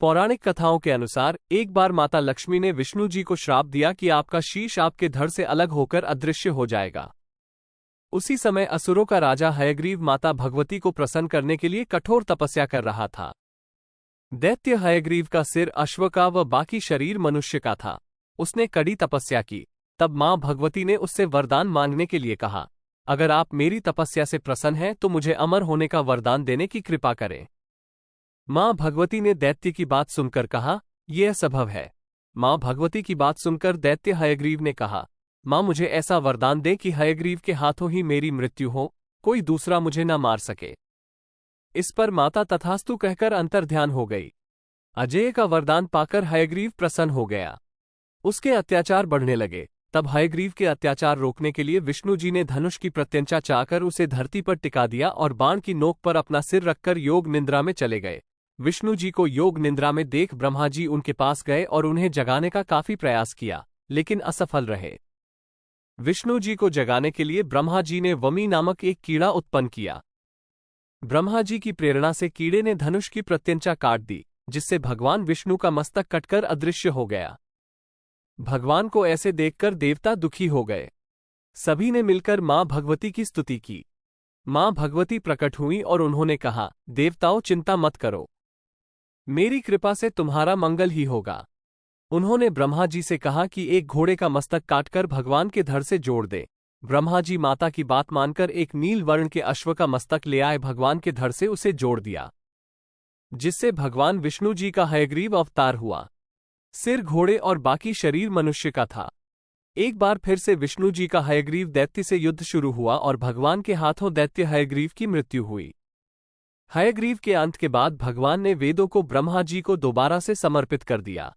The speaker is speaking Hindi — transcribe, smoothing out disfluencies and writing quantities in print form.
पौराणिक कथाओं के अनुसार एक बार माता लक्ष्मी ने विष्णु जी को श्राप दिया कि आपका शीश आपके धड़ से अलग होकर अदृश्य हो जाएगा। उसी समय असुरों का राजा हयग्रीव माता भगवती को प्रसन्न करने के लिए कठोर तपस्या कर रहा था। दैत्य हयग्रीव का सिर अश्व का व बाकी शरीर मनुष्य का था। उसने कड़ी तपस्या की। तब मां भगवती ने उससे वरदान मांगने के लिए कहा, अगर आप मेरी तपस्या से प्रसन्न हैं तो मुझे अमर होने का वरदान देने की कृपा करें। मां भगवती ने दैत्य की बात सुनकर कहा, यह असंभव है। मां भगवती की बात सुनकर दैत्य हयग्रीव ने कहा, मां मुझे ऐसा वरदान दे कि हयग्रीव के हाथों ही मेरी मृत्यु हो, कोई दूसरा मुझे न मार सके। इस पर माता तथास्तु कहकर अंतर्ध्यान हो गई। अजेय का वरदान पाकर हयग्रीव प्रसन्न हो गया। उसके अत्याचार बढ़ने लगे। तब हयग्रीव के अत्याचार रोकने के लिए विष्णु जी ने धनुष की प्रत्यंचा चाहकर उसे धरती पर टिका दिया और बाण की नोक पर अपना सिर रखकर योग निद्रा में चले गए। विष्णु जी को योग निद्रा में देख ब्रह्मा जी उनके पास गए और उन्हें जगाने का काफी प्रयास किया, लेकिन असफल रहे। विष्णु जी को जगाने के लिए ब्रह्मा जी ने वमी नामक एक कीड़ा उत्पन्न किया। ब्रह्मा जी की प्रेरणा से कीड़े ने धनुष की प्रत्यंचा काट दी, जिससे भगवान विष्णु का मस्तक कटकर अदृश्य हो गया। भगवान को ऐसे देखकर देवता दुखी हो गए। सभी ने मिलकर मां भगवती की स्तुति की। मां भगवती प्रकट हुई और उन्होंने कहा, देवताओं चिंता मत करो, मेरी कृपा से तुम्हारा मंगल ही होगा। उन्होंने ब्रह्मा जी से कहा कि एक घोड़े का मस्तक काटकर भगवान के धड़ से जोड़ दे। ब्रह्मा जी माता की बात मानकर एक नील वर्ण के अश्व का मस्तक ले आए, भगवान के धड़ से उसे जोड़ दिया, जिससे भगवान विष्णु जी का हयग्रीव अवतार हुआ। सिर घोड़े और बाकी शरीर मनुष्य का था। एक बार फिर से विष्णु जी का हयग्रीव दैत्य से युद्ध शुरू हुआ और भगवान के हाथों दैत्य हयग्रीव की मृत्यु हुई। हयग्रीव के अंत के बाद भगवान ने वेदों को ब्रह्मा जी को दोबारा से समर्पित कर दिया।